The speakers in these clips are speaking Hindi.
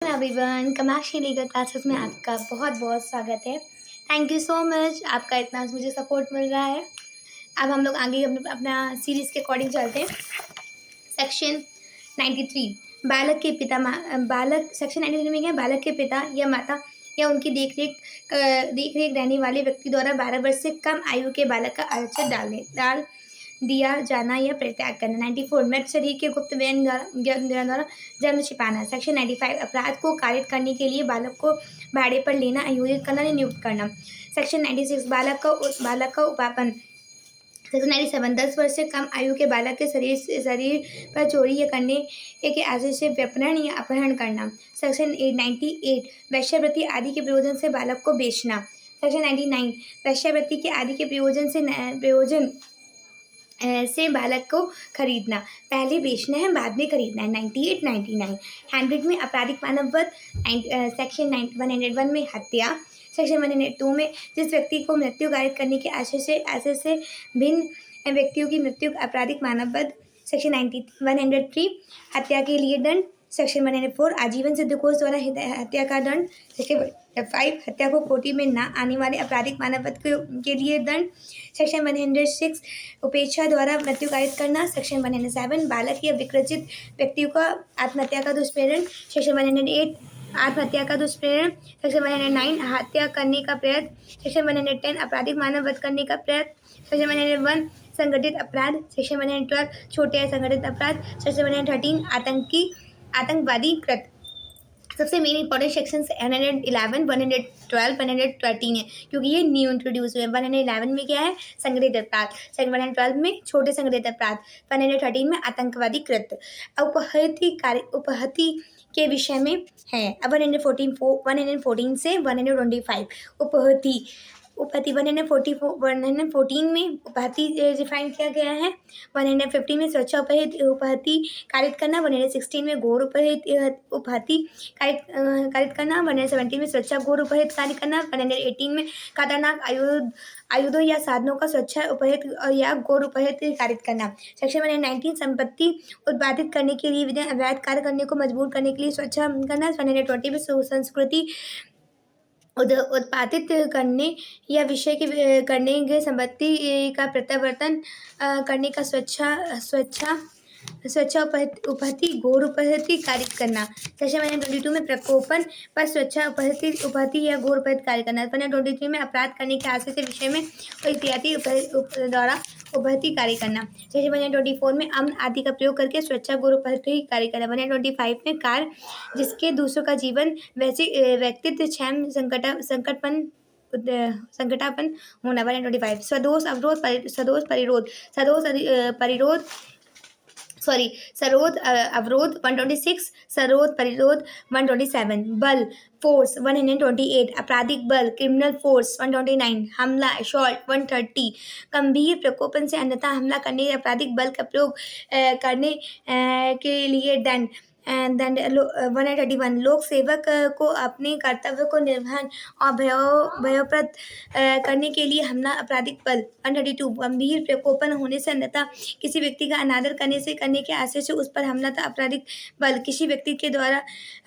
एवरीवन, कमाशी लीगल क्लासेस में आपका बहुत बहुत स्वागत है। थैंक यू सो मच, आपका इतना मुझे सपोर्ट मिल रहा है। अब हम लोग आगे अपना सीरीज़ के अकॉर्डिंग चलते हैं। सेक्शन 93 बालक के पिता बालक सेक्शन 93 में क्या है? बालक के पिता या माता या उनकी देखरेख रहने वाले व्यक्ति द्वारा 12 वर्ष से कम आयु के बालक का अलच्छेद डाल दिया जाना या परित्याग करना। 94 मृत शरीर के गुप्त व्ययन द्वारा जन्म छिपाना। सेक्शन 95 अपराध को कारित करने के लिए बालक को भाड़े पर लेना, आयोजित करना या नियुक्त करना। सेक्शन 96 बालक का उपापन। सेक्शन 97 10 वर्ष से कम आयु के बालक के शरीर पर चोरी या करने के आशय से व्यपहरण या अपहरण करना। सेक्शन 98 वेश्यावृत्ति आदि के प्रयोजन से बालक को बेचना। सेक्शन 99 वेश्यावृत्ति के आदि के प्रयोजन से बालक को खरीदना। पहले बेचना है, बाद में खरीदना है। 98 99 हैंडबिट में आपराधिक मानववध। सेक्शन 101 में हत्या। सेक्शन 102 में जिस व्यक्ति को मृत्यु कारित करने के आशय से भिन्न व्यक्तियों की मृत्यु आपराधिक मानववध। सेक्शन 103 हत्या के लिए दंड। सेक्शन 104 आजीवन सिद्धकोष द्वारा हत्या का दंड। सेक्शन 5 हत्या को कोटि में न आने वाले आपराधिक मानववध के लिए दंड। सेक्शन 106 उपेक्षा द्वारा मृत्यु कारित करना। सेक्शन 107 बालक या विकृचित व्यक्तियों का आत्महत्या का दुष्प्रेरण। सेक्शन 108 आत्महत्या का दुष्प्रेरण। सेक्शन 109 हत्या करने का प्रयत्न। सेक्शन 110 आपराधिक मानववध करने का प्रयत्न। सेक्शन 101 संगठित अपराध। सेक्शन 112 छोटे या संगठित अपराध। सेक्शन 113 आतंकवादी कृत्य। सबसे मेन इंपॉर्टेंट सेक्शन 111 112 113 है, क्योंकि ये न्यू इंट्रोड्यूस हुए हैं। 111 में क्या है? संगठित अपराध। सेक्शन 112 में छोटे संगठित अपराध। 113 में आतंकवादी कृत्य। उपहति के विषय में है। अब 114 से 125 उपहति 114 में उपहति डिफाइन किया गया है। 115 में स्वच्छा उपहति कारित करना। 116 में घोर उपहति कारित करना। 117 में स्वच्छा घोर उपहित कारित करना। 118 में खतरनाक आयुधों या साधनों का स्वच्छा उपहित या घोर उपहित कारित करना। सेक्शन 119 संपत्ति उत्पादित करने के लिए विधियां अवैध कार्य करने को मजबूर करने के लिए स्वच्छा करना। 120 में संस्कृति उत्पादित करने या विषय के करने के संपत्ति का प्रत्यावर्तन करने का स्वच्छा उपहति घोर उपहति कारित करना। सेक्शन 122 में प्रकोपन पर स्वच्छा उपहति या घोर उपहति कारित करना। 123 में अपराध करने के आशय से विषय में इत्यादि द्वारा उपहति कार्य करना। सेक्शन 124 में अम्ल आदि का प्रयोग करके स्वच्छा घोर उपहति कार्य करना। 125 में कार्य जिसके दूसरों का जीवन वैसे व्यक्तित्व क्षम संकटापन होना। 125 सरोध अवरोध 126 सरोध परिरोध 127 बल फोर्स 128 आपराधिक बल क्रिमिनल फोर्स 129 हमला असॉल्ट 130 गंभीर प्रकोपन से अन्यथा हमला करने आपराधिक बल का प्रयोग करने के लिए दंड 131 लोक सेवक को अपने कर्तव्य को निर्वहन और भयप्रद करने के लिए हमला आपराधिक बल। 132 गंभीर प्रकोपन होने से अन्यथा किसी व्यक्ति का अनादर करने के आशय से उस पर हमला था आपराधिक बल। किसी व्यक्ति के द्वारा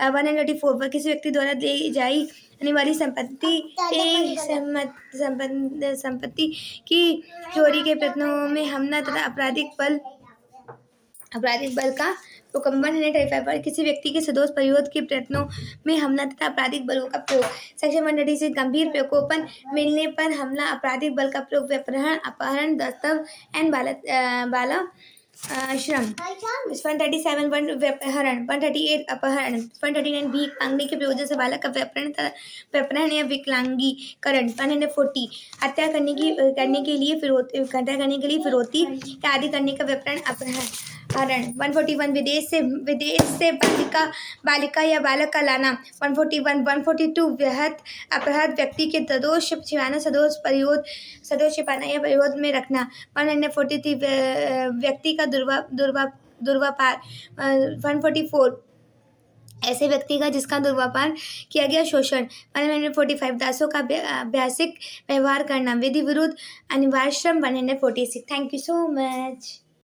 134 किसी व्यक्ति द्वारा दी जाई आने वाली संपत्ति की चोरी के प्रयत्नों में हमला तथा आपराधिक बल का प्रकम्बन 135 पर किसी व्यक्ति के सदोष परिरोध के प्रयत्नों में हमला तथा आपराधिक बलों का प्रयोग। सेक्शन 136 गंभीर प्रकोपन मिलने पर हमला आपराधिक बल का प्रयोग व्यपहरण अपहरण दस्तव एंड बाला श्रम। 137 व्यपहरण 138 अपहरण 139 भीख मांगने के प्रयोजन से बालक का व्यपहरण या विकलांगीकरण। 140 हत्या करने के लिए फिरौती आदि करने का व्यपहरण अपहरण। 141 विदेश से बालिका या बालक का लाना। 142 वृहत अपराध व्यक्ति के सदोष छिपाना या परिरोध में रखना। 143 व्यक्ति का दुर्व्यापार। 144 ऐसे व्यक्ति का जिसका दुर्व्यापार किया गया शोषण। 145 दासों का अभ्यासिक व्यवहार करना विधि विरुद्ध अनिवार्य श्रम। 146 थैंक यू सो मच।